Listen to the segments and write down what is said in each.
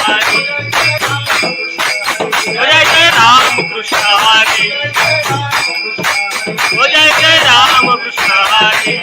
हरी जय जय राम कृष्ण हरी जय जय राम कृष्ण हरी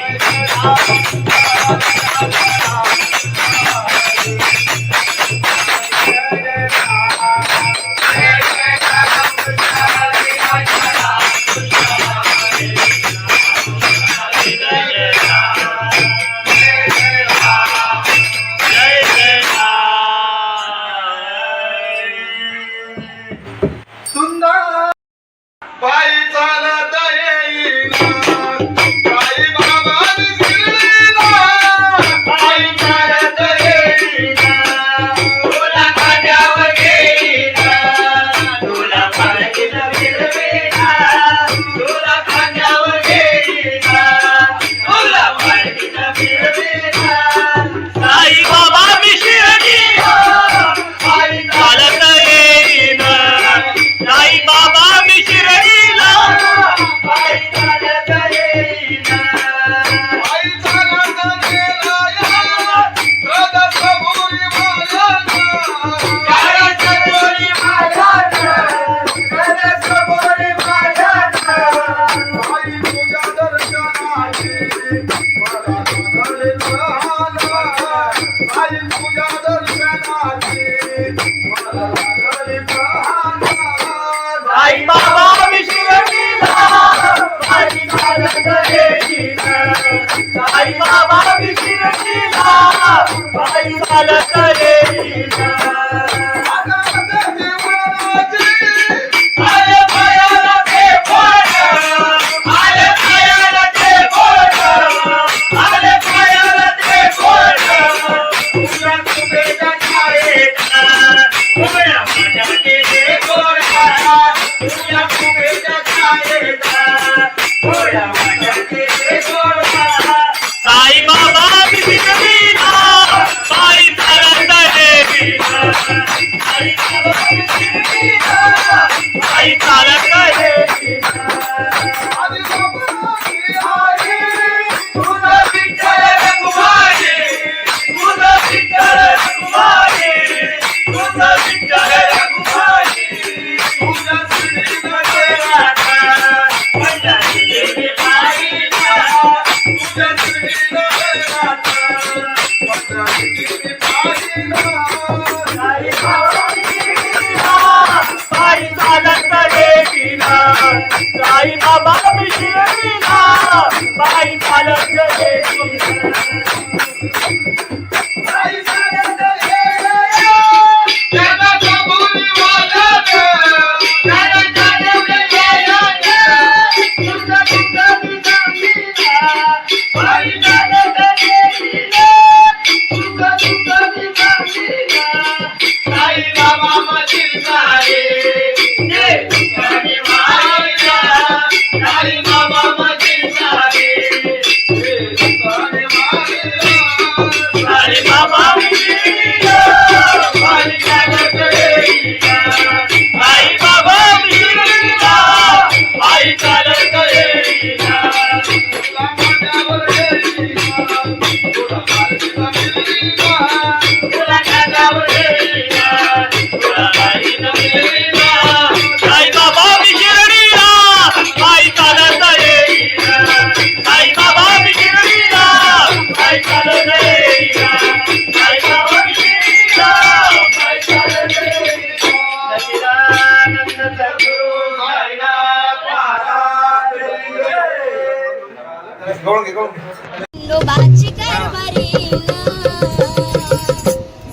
लोबाची कारभारी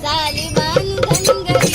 झाली भानगडी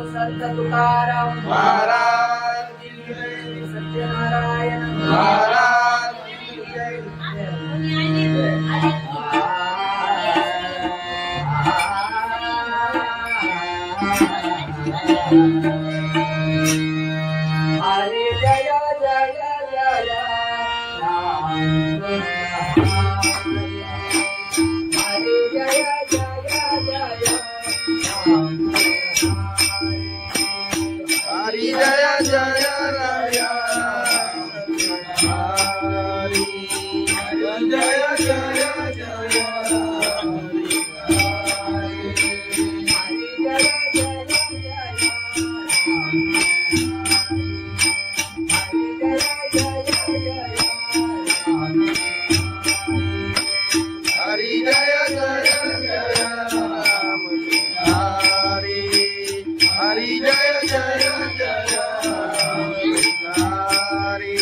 संत तुकाराम महाराज की जय, सत्यनारायण महाराज की जय. हरे जय जय जय राम हरे जय जय जय राम हरि जय जय राया, हरि जय जय जय हरि जय जय जय राम हरि, हरि जय जय जय राम हरि.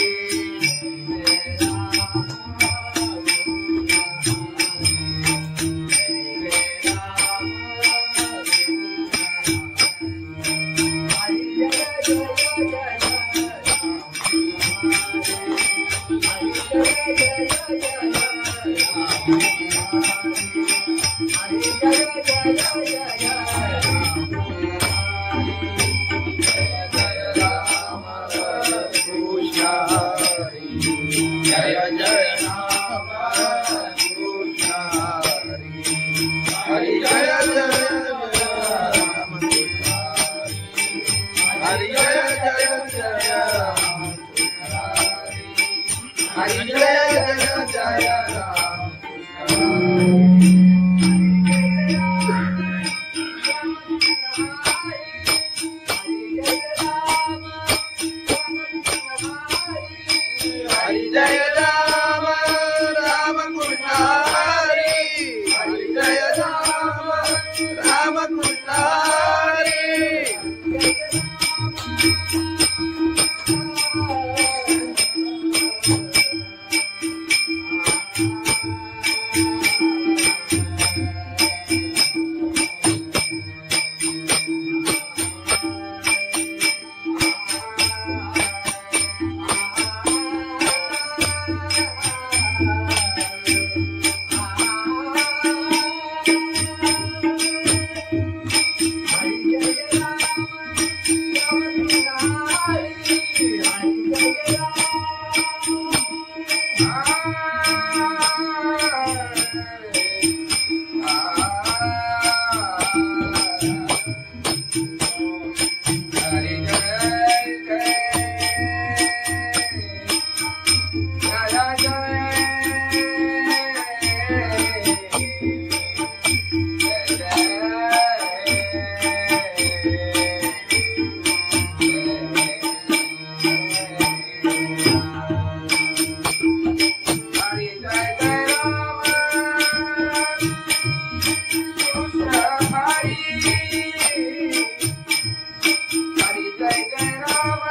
जय जय राम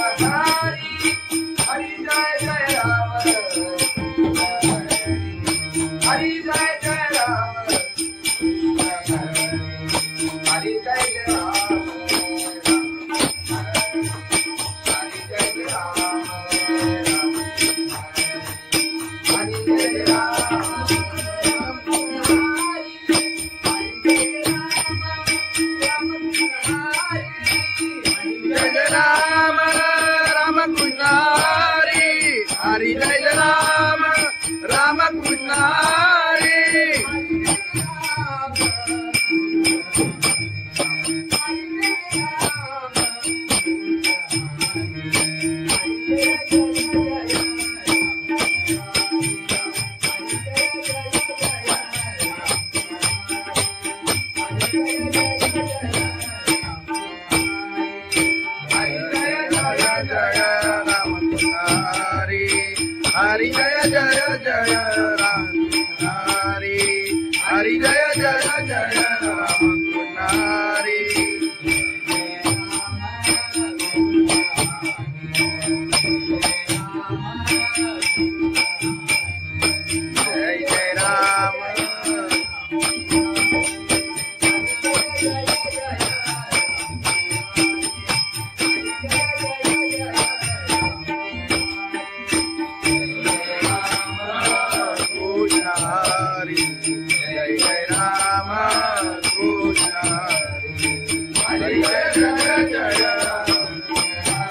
कृष्ण हरि, हरि जय जय राम हरि जय जय जय राम हरि जय जय जय राम. हरि जय राम राम कृष्ण हरि, हरि जय राम राम कृष्ण हरि. हरि जय राम राम कृष्ण हरि. हरि जय जय जय राम हरि, हरि जय जय जय राम हरि. जय जय राम.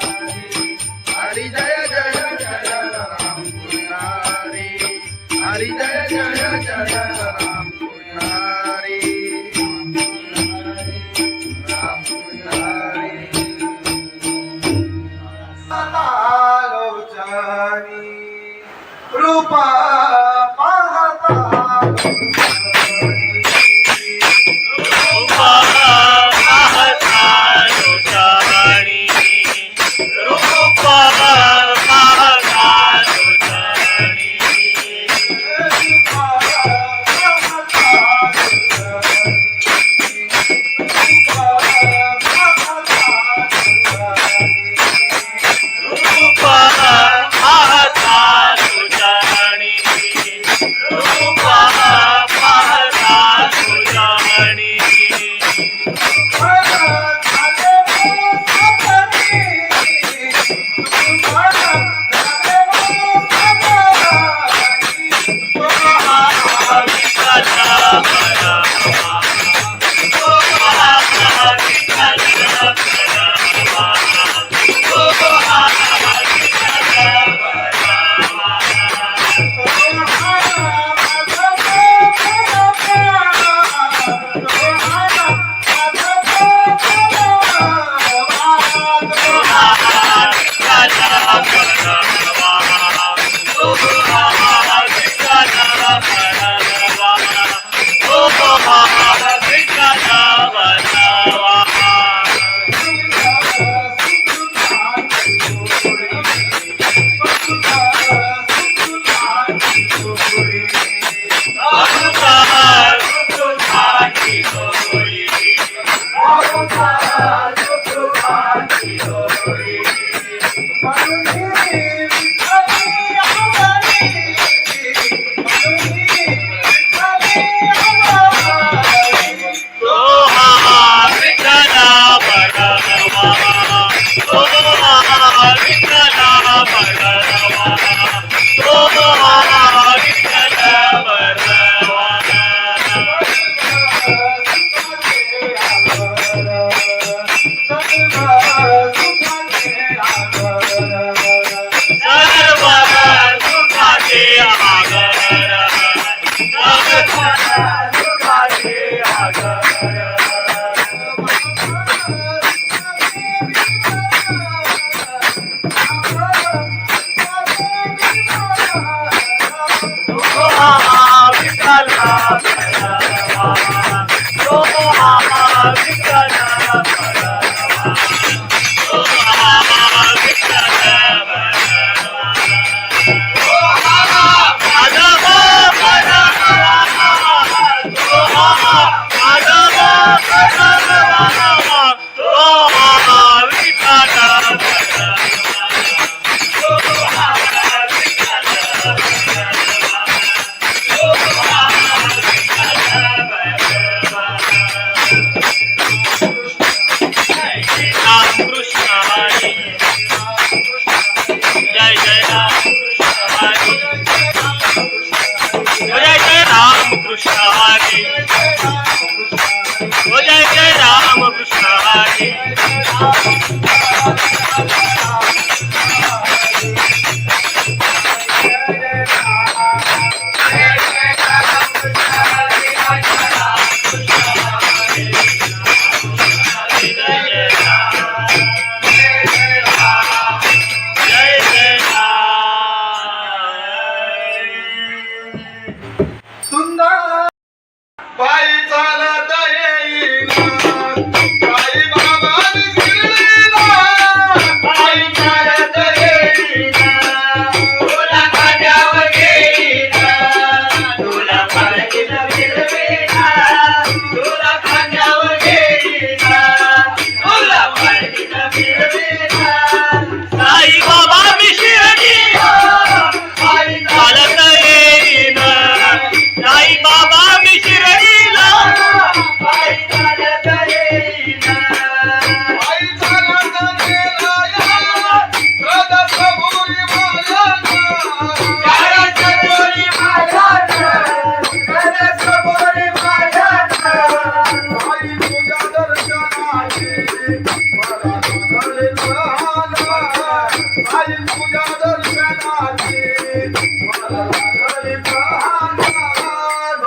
हरी जय जय जय राम कृष्ण हरी हरी जय जय जय राम कृष्ण हरी राम कृष्ण हरी लोचनी रूपा पाहता रूपा पाहता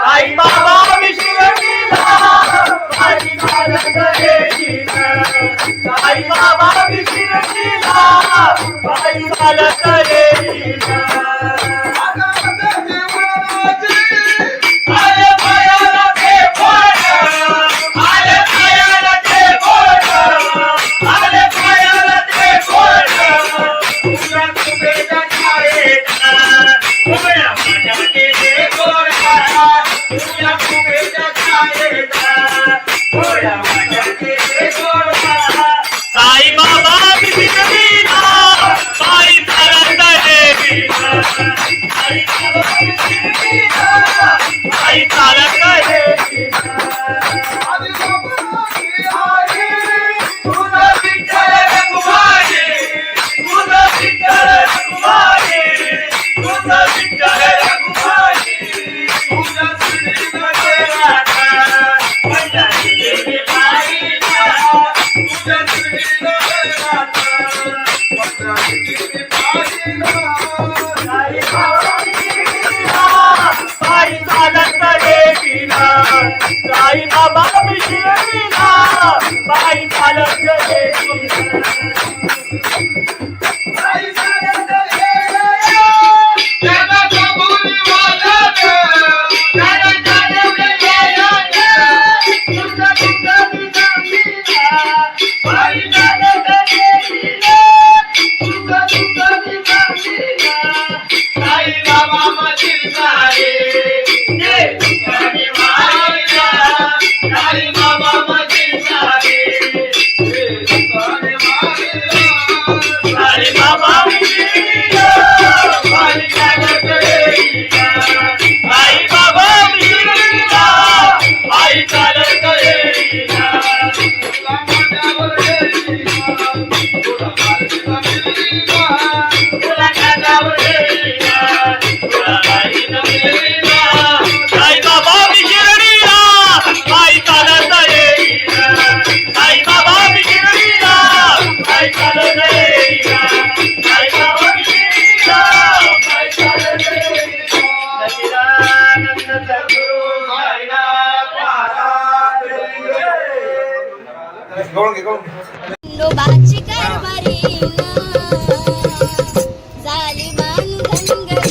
आई बाबा मी शिर्डीला माझी चालत येईना आई बाबा मी शिर्डीला माझी चालत येईना आले पायाला ते बोट आले पायाला ते बोट आले पायाला ते बोट तुला तुझ्या छायेचा उभ्या माझ्या ते गोरा तुला तुझ्या छायेचा उभ्या माझ्या ते गोरा साई बाबा मी शिर्डीला पायी चालत येईना आई बाबा मी शिर्डीला पायी चालत येईना तुझं विठ्ठल रघुमाई तुझं विठ्ठल रघुमाई तुझं विठ्ठल रघुमाई तुझं श्रीनगर राधा पंढरी देवी पाहिला तुझं श्रीनगर राधा पंढरी देवी पाहिला साई बाबा मी शिर्डीला पायी चालत येईना साई बाबा मी शिर्डीला पायी चालत येईना अरे बाबा मी शिर्डीला पायी चालत येईना आई बाबा मी शिर्डीला पायी चालत येईना तुला खांद्यावर येईना तुला बाई नवलेला आई बाबा मी शिर्डीला पायी चालत येईना आई बाबा मी शिर्डीला पायी चालत येईना आई बाबा मी शिर्डीला पायी चालत येईना सच्चिदानंद सद्गुरु साईनाथ महाराज खंडोबाची कारभारीना झाली धनगरी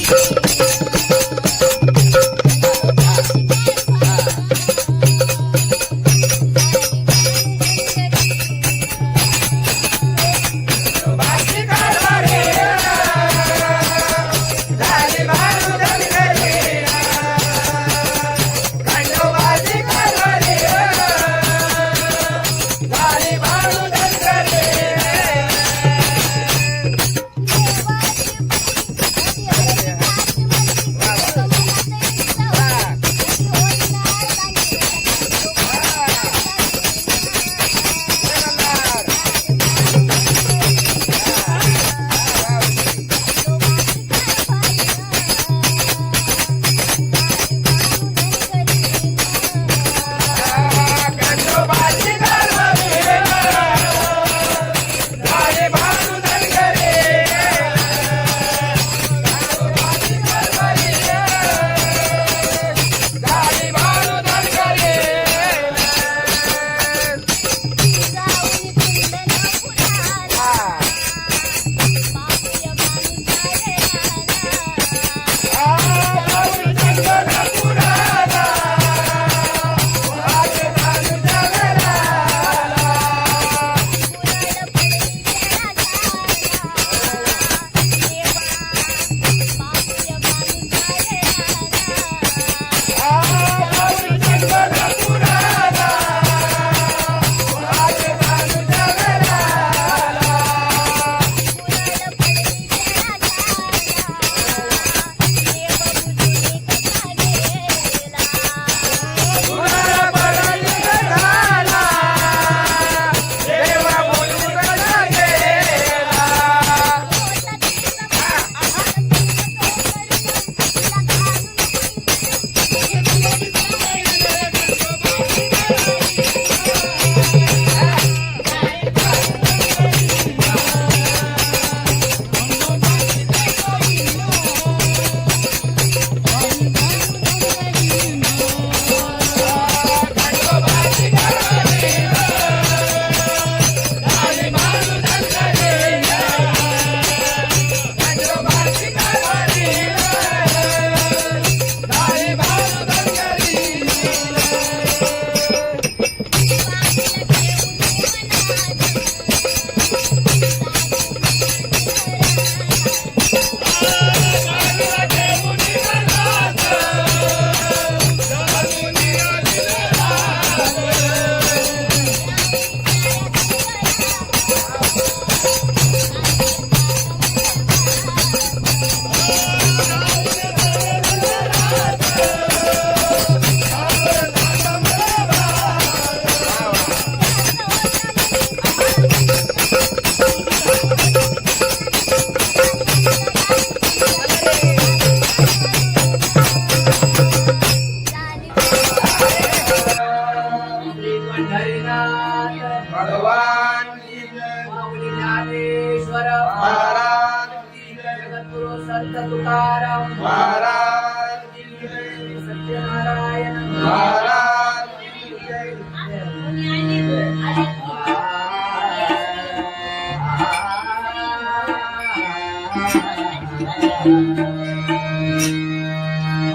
भगवान की जय माऊली ज्ञानेश्वर महाराज की जय जगद्गुरु संत तुकाराम महाराज की जय सत्यनारायण महाराज की जय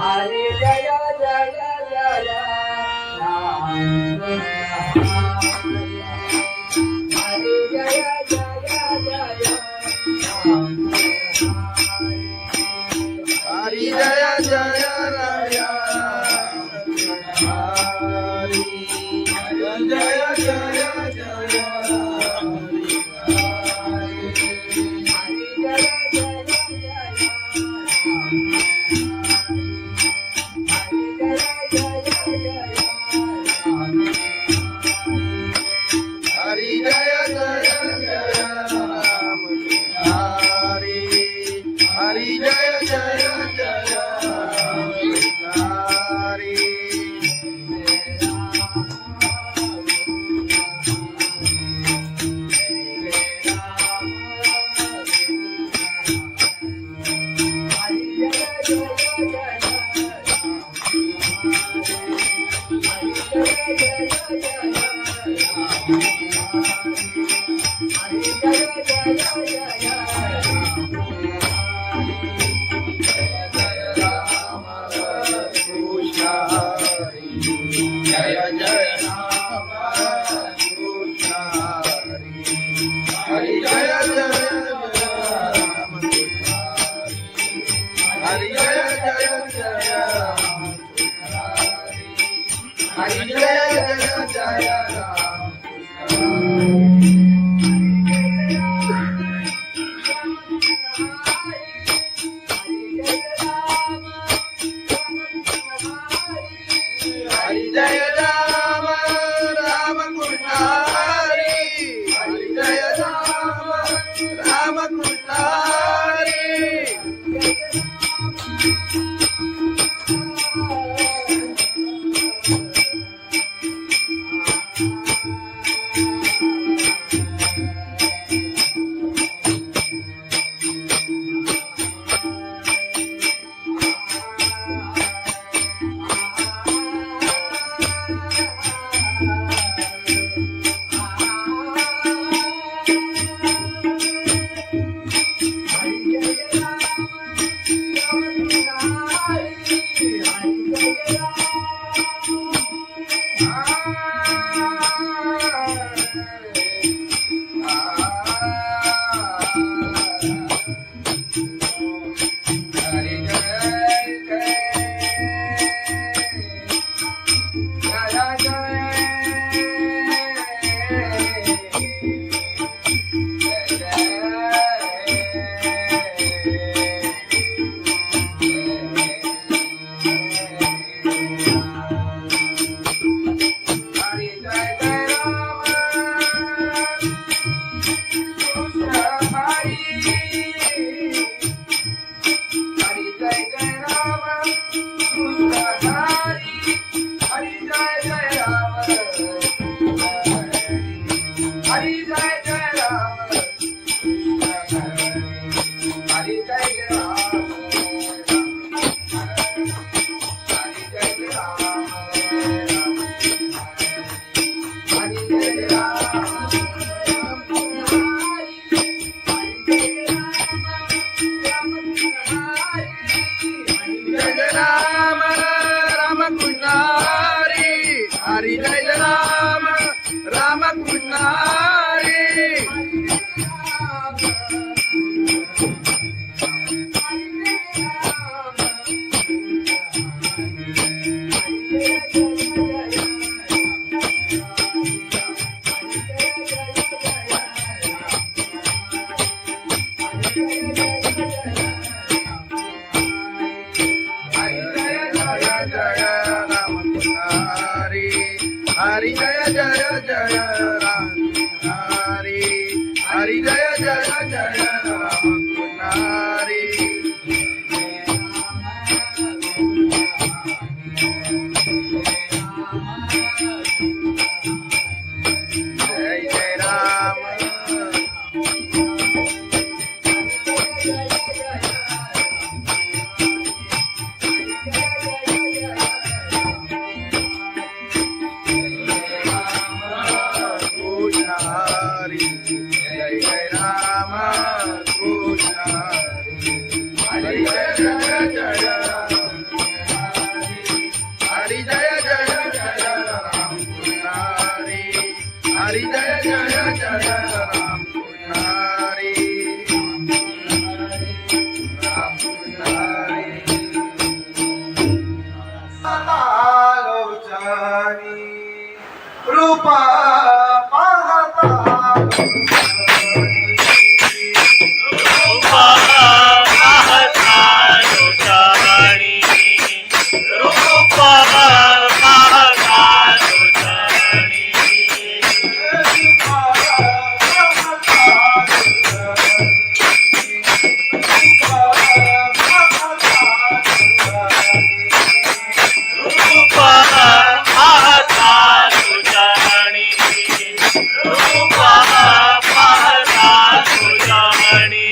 हरे जय जय जय राम हरे जय जय जय राम हरि जय जय राया हरि जय जय जय हरि जय जय जय राम हरि हरि जय जय जय हरि कृष्ण हरि जय जय राम कृष्ण हरि जय जय राम हरि जय जय राम हरि जय जय राम हरि जय राम राम कृष्ण हरि हरि जय राम राम कृष्ण हरि हरि जय राम राम कृष्ण हरि राम कृष्ण हरी राम कृष्ण हरी आलोचनी रूपा पाहता रूपा पाहता लोचनी रूपा पाहता लोचनी रूपा पाहता लोचनी रूपा पाहता लोचनी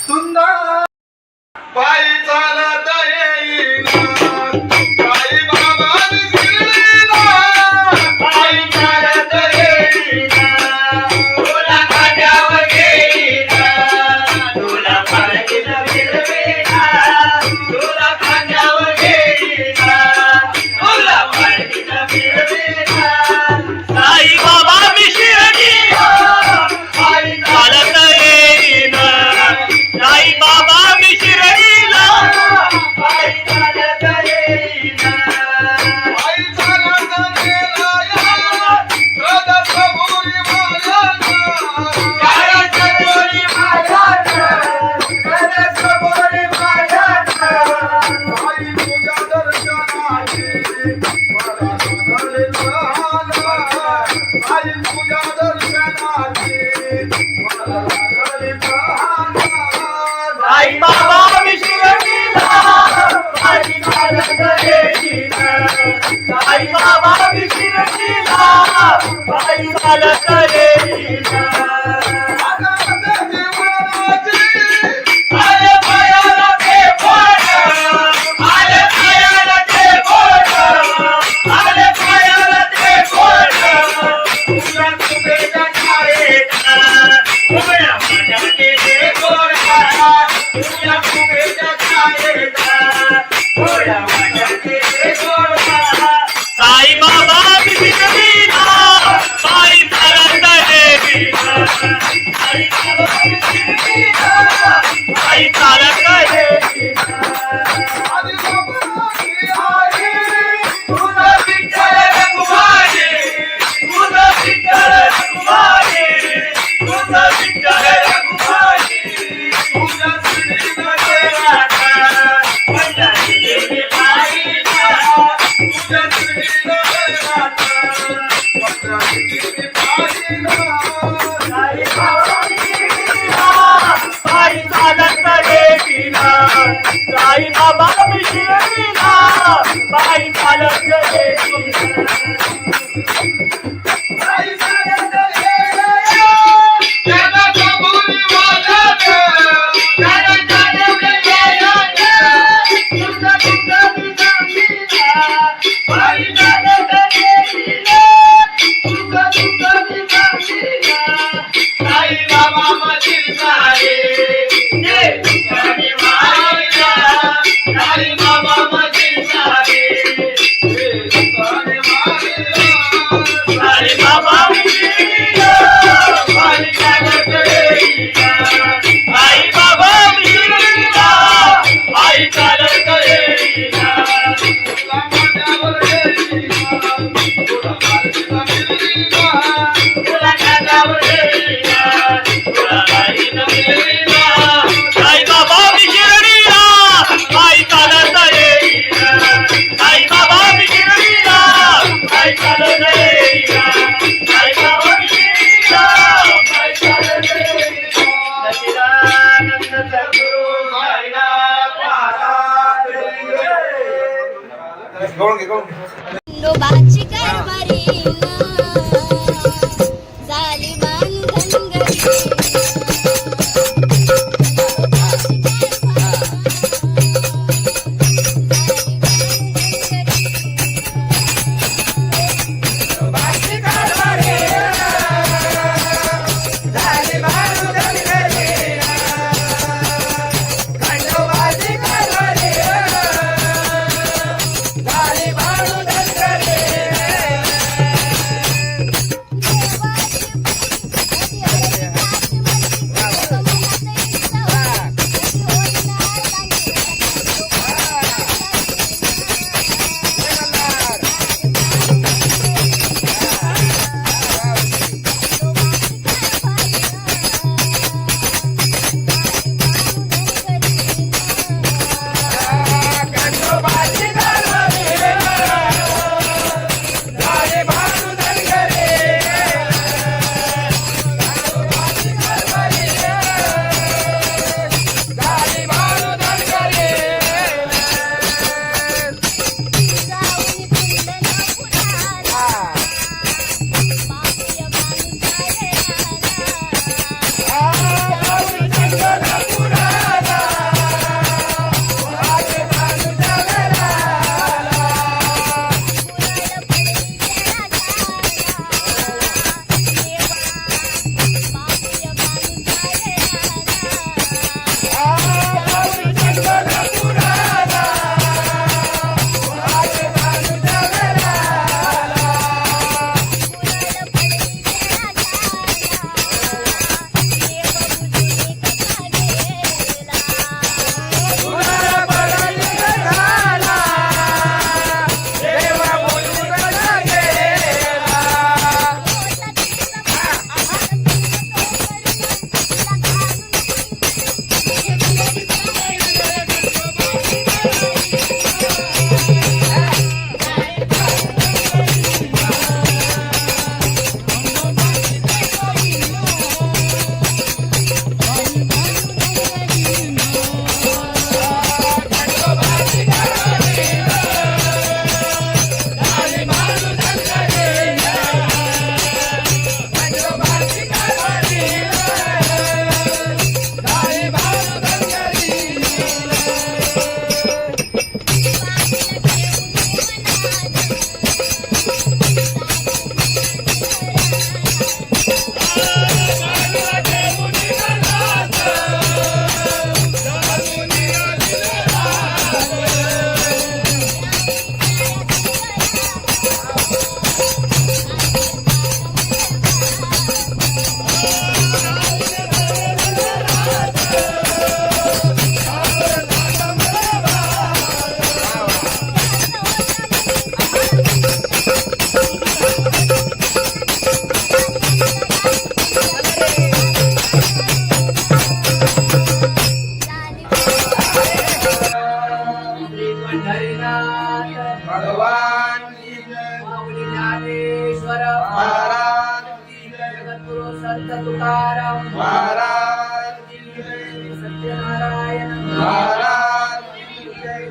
सुंदर बाईचा साई बाबा विशिरडीला बाई चालत येईना साई बाबा विशिरडीला बाई चालत येईना आले पायाला ते बोट आले पायाला ते बोट आले पायाला ते बोट तुला कुबेच्या छायेचा उभ्या माझ्या ते गोरा तुला कुबेच्या छायेचा उभ्या माझ्या ते गोरा साई बाबा विशिरडीला बाई चालत येईना साई बाबा विशिरडीला बाई चालत येईना तुझं विठ्ठल रघुमाई तुझं विठ्ठल रघुमाई तुझं विठ्ठल रघुमाई तुझ्या श्रीनगरात पंढरी देवी बाईला तुझ्या श्रीनगरात पंढरी देवी बाईला साई बाबा विशिरडीला बाई चालत येईना साई बाबा विशिरडीला बाई चालत येईना साई बाबा मशीन साई बाबा मशीन साई बाबा विशिरडीला बाई चालत येईना साई बाबा विशिरडीला बाई चालत येईना तुला कानावर येईना तुला बाईनं मिळवीना साई बाबा विशिरडीला बाई चालत येईना साई बाबा विशिरडीला बाई चालत येईना साई बाबा विशिरडीला बाई चालत येईना सच्चिदानंद सद्गुरु साईनाथ महाराज खंडोबाची कारभारी झाली संत तुकाराम महाराज की जय. सत्यनारायण महाराज की जय.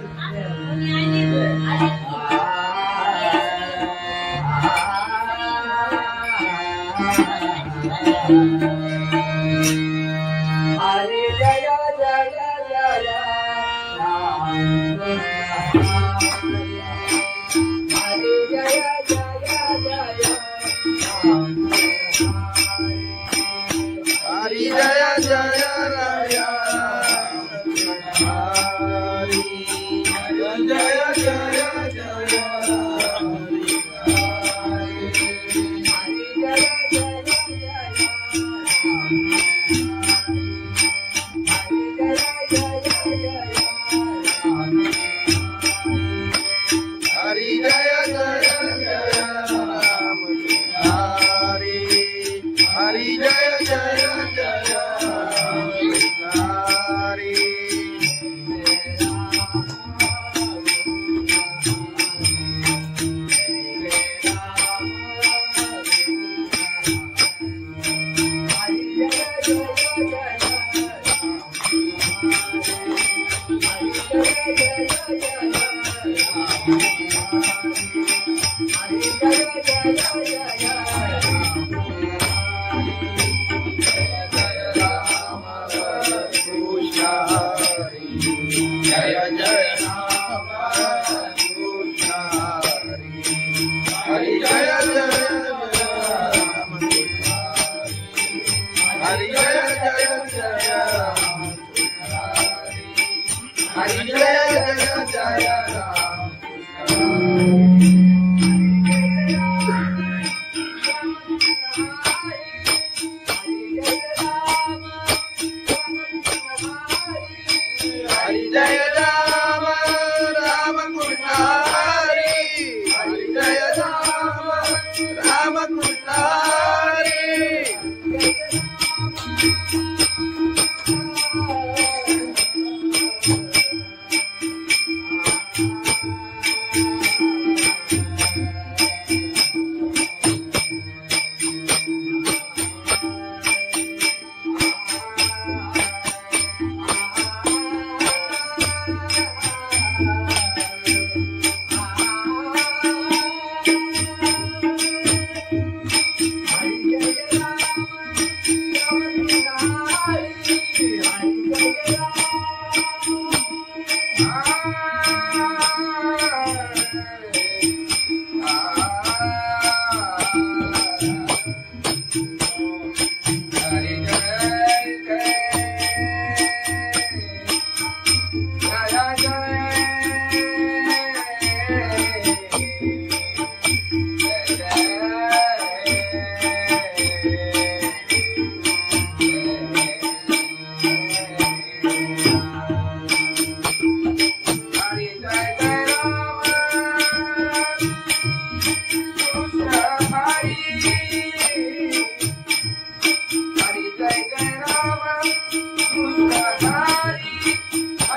हरे जय जय जय राम हरे जय जय जय राम हरी जय जय राय. हरी जय जय जय हरी जय जय जय राम. हरी हरी जय जय जय हरी. जय जय राम कृष्ण हरी. हरी जय जय राम कृष्ण हरी.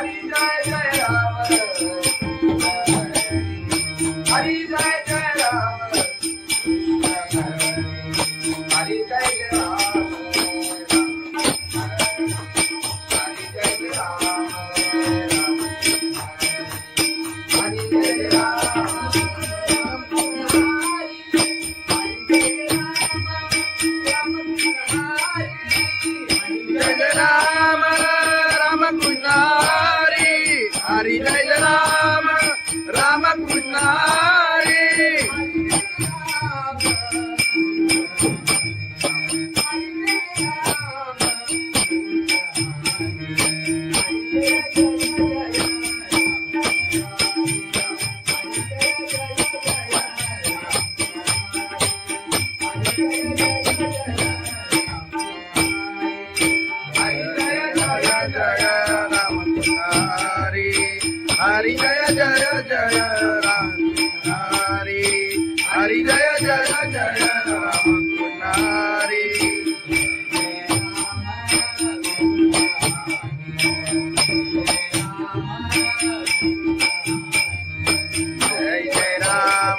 जय जय जय राम हरी. जय जय जय राम हरी. जय राम राम कृष्ण हरी. हरी जय राम राम कृष्ण हरी. हरी जय राम राम कृष्ण हरी. हरी जय जय जय राम हरी. हरी जय जय जय राम हरी. जय जय राम.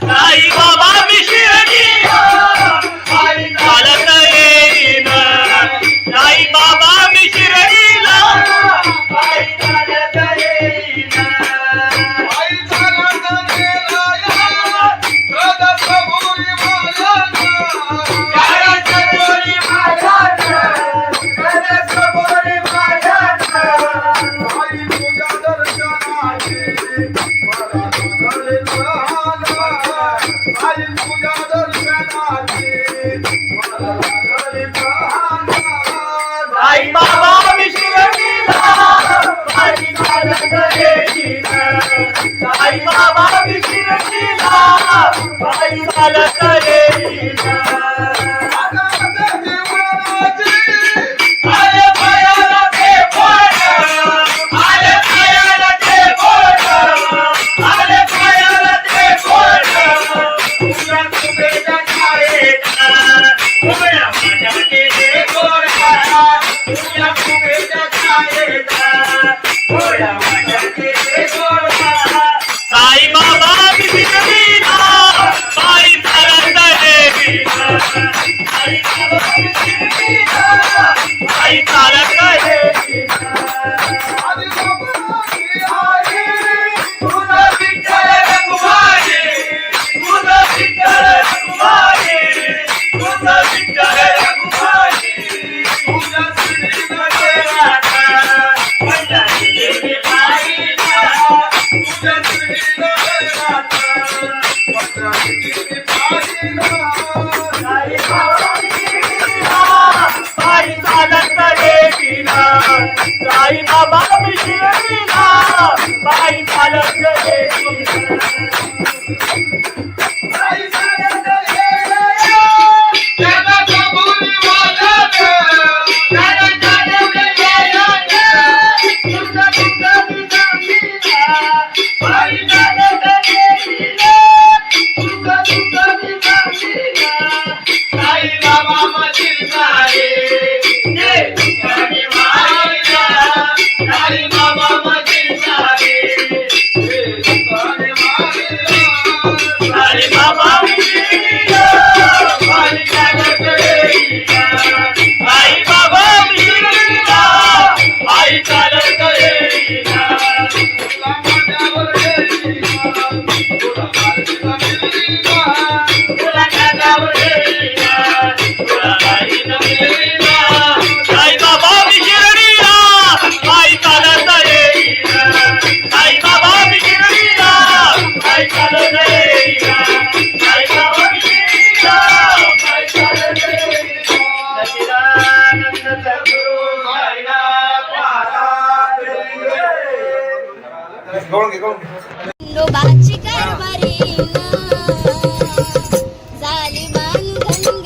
साई बाबा खंडोबाची कारभारी झाली बांधन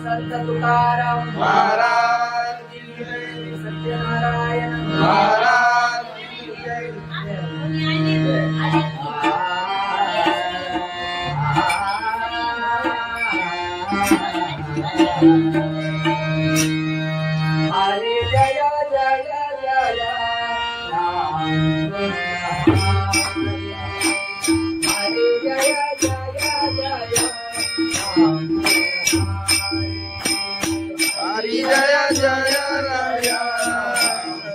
संत तुकाराम महाराज की जय, सत्यनारायण महाराज की जय। हरे जय जय जय राम हरे जय जय जय राम हरि जय जय राया हरि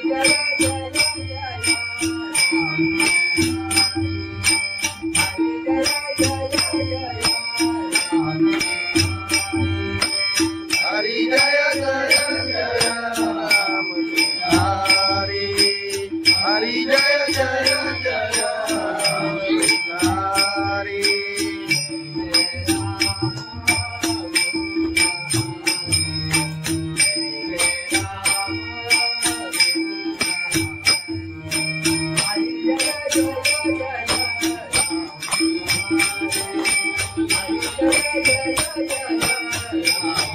जय जय जय हरि जय जय जय राम हरि हरि जय जय जय राम हरि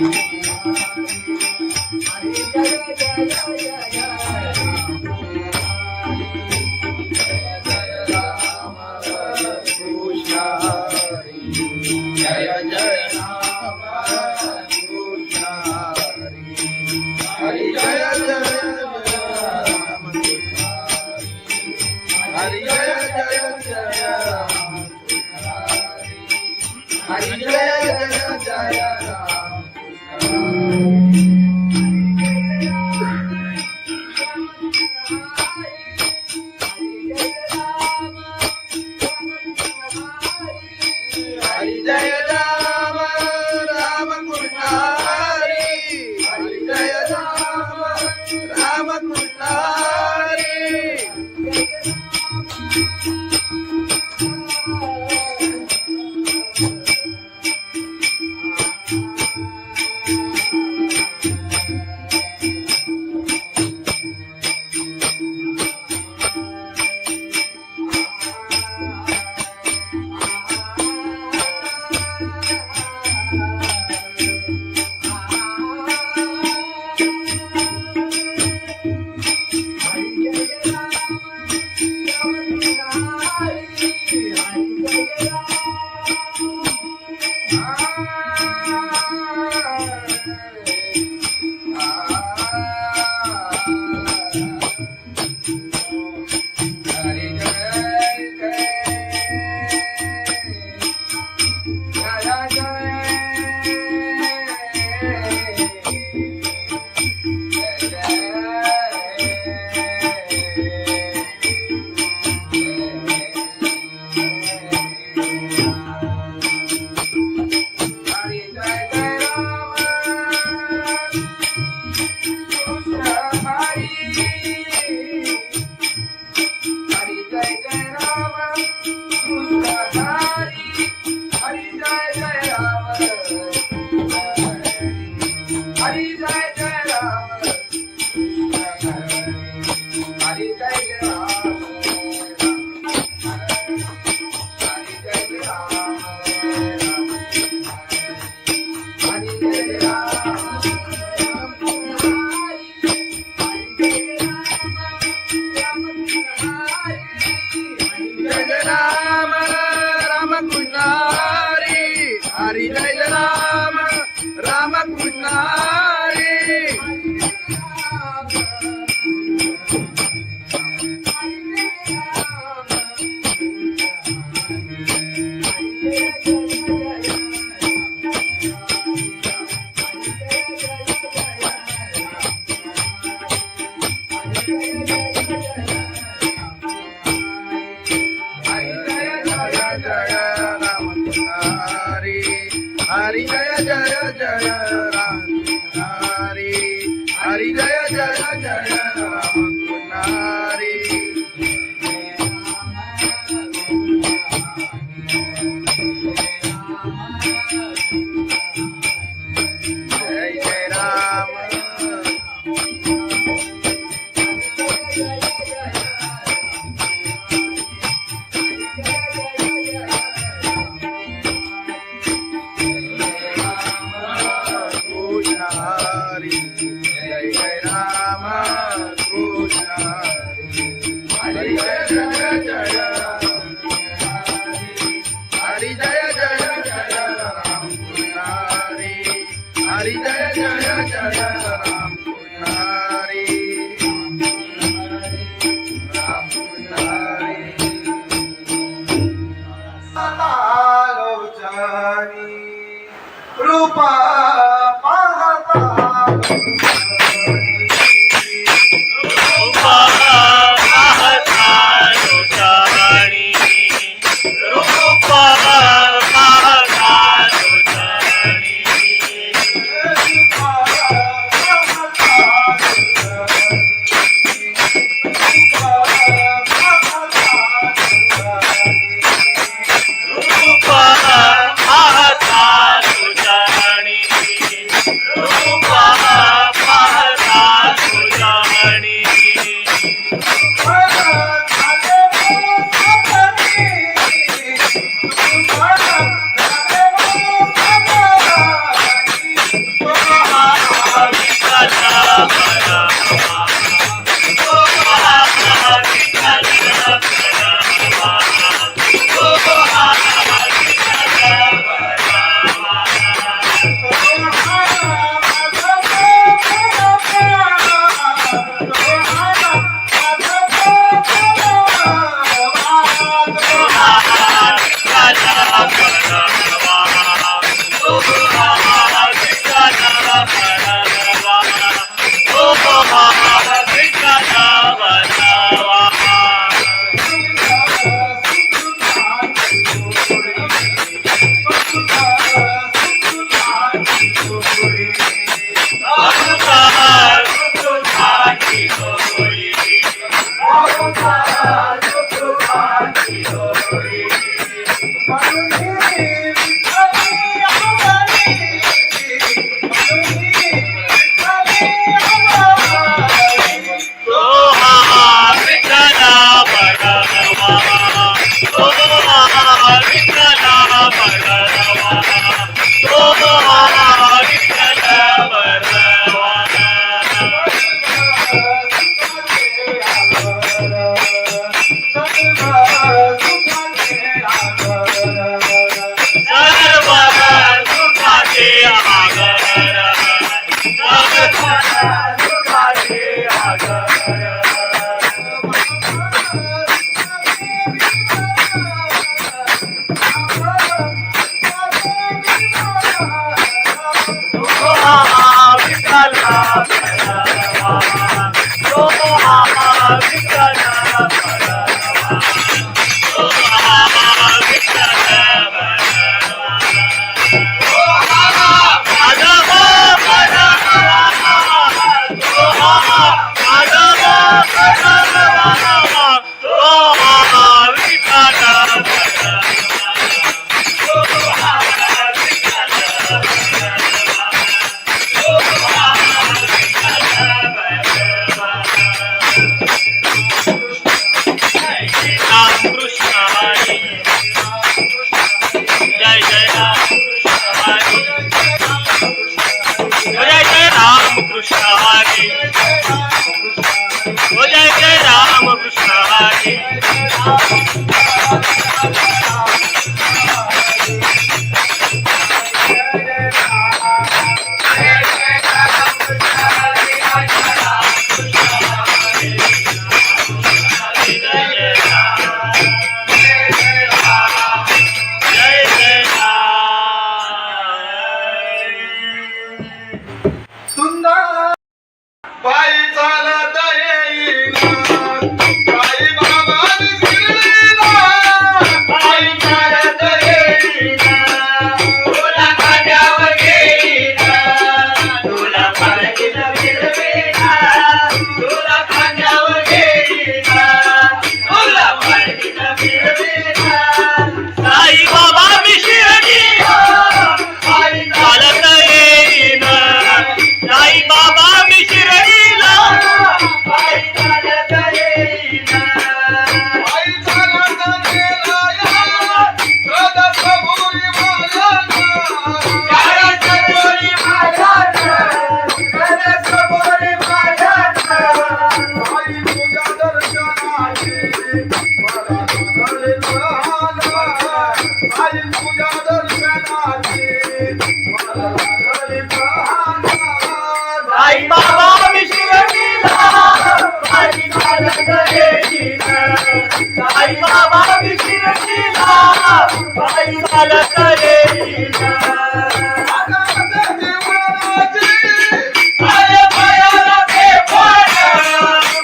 Thank you. हरी जय जय जय राम हरी जय जय जय राम हरी जय राम राम कृष्ण हरी हरी जय राम राम कृष्ण हरी हरी जय राम राम कृष्ण हरी हरी जय जय जय राम हरी हरी जय जय जय राम हरी जय जय राम हरी जय जय राम कृष्ण हरी जय जय जय हरी जय जय जय राम कृष्ण हरी जय जय जय राम कृष्ण राम कृष्ण हरी रूपा रूपा पाहता सुखाची होई. तो हा विठ्ठला बडवा, तो हा विठ्ठला बडवा, तो हा विठ्ठला बडवा. सर्व सुखाचे आगर, सर्व सुखाचे आगर. तो हा विठ्ठला बडवा, तो हा विठ्ठला बडवा, तो हा विठ्ठला बडवा. तो हा माधवा बडवा, तो हा माधवा बडवा, तो हा विठ्ठला बडवा, तो हा विठ्ठला बडवा, तो हा विठ्ठला बडवा. राम कृष्ण हरी, जय जय राम कृष्ण हरी, जय जय राम कृष्ण हरी, जय जय राम कृष्ण हरी. जय जय सुंदर पायी चालत येईन साई बाबांनी शिर्डीला. पायी चालत येईन, तुला खांद्यावर घेईन, तुला पालखीत फिरवीन, तुला खांद्यावर घेईन, तुला पालखीत फिरवीन. साई बाबा मी शिर्डीला पायी चालत येईन, साई बाबा मी शिर्डीला पायी चालत येईन. पायी चालत गेला सदसभुरी मायाचा. आई तुझ्या दर्शनाची मला लागले प्रहार. आई तुझ्या दर्शनाची मला लागले प्रहार. साई बाबा मी शिर्डीला पायी चालत येईन, साई बाबा मी शिर्डीला पायी चालत येईन. आले पायाला ते बोट,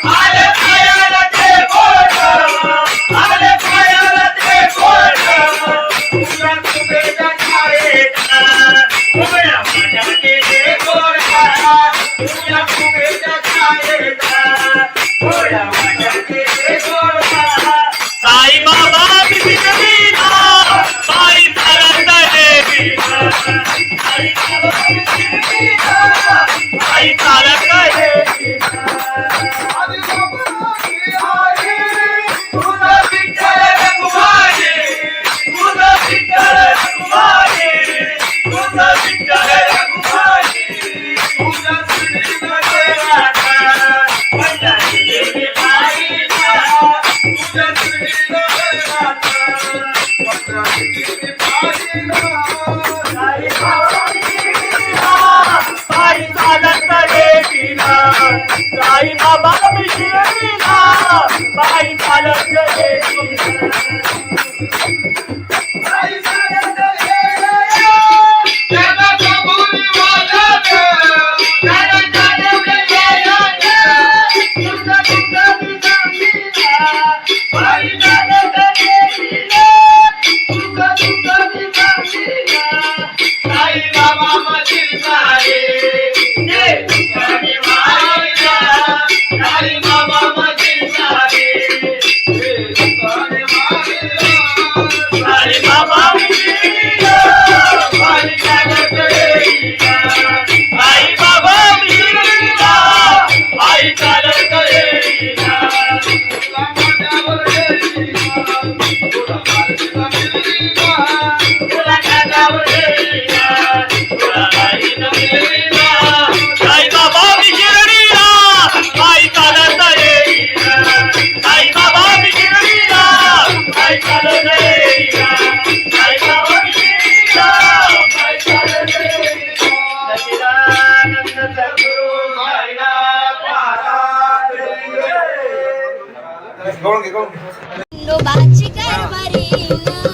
आले पायाला ते बोट, आले पायाला ते बोट. तुझ्या कुबेच्या छायेत, उभ्या माझ्या ते गोडा, तुझ्या कुबेच्या छायेत, उभ्या माझ्या ते गोडा. साई बाबा मी शिर्डीला पायी चालत येईन, साई बाबा मी शिर्डीला पायी चालत येईन. तुझं विठ्ठल रखुमाई, तुझं विठ्ठल रखुमाई, तुझं विठ्ठल रखुमाई. तुझ्या श्रीनगरात पंढरी गेली पायीला, तुझ्या श्रीनगरात पंढरी गेली पायीला. साई बाबा मी शिर्डीला पायी चालत येईन, साई बाबा मी शिर्डीला पायी चालत येईन. आई चालत गेला सदसभुरी मायाचा. तुझं तुझं मी सांगीला पायी चालत येईन, तुझं तुझं मी सांगीला. साई बाबा मधील सारे ते ठिकाणी माईला, साई बाबा मधील सारे खंडोबाची कारभारी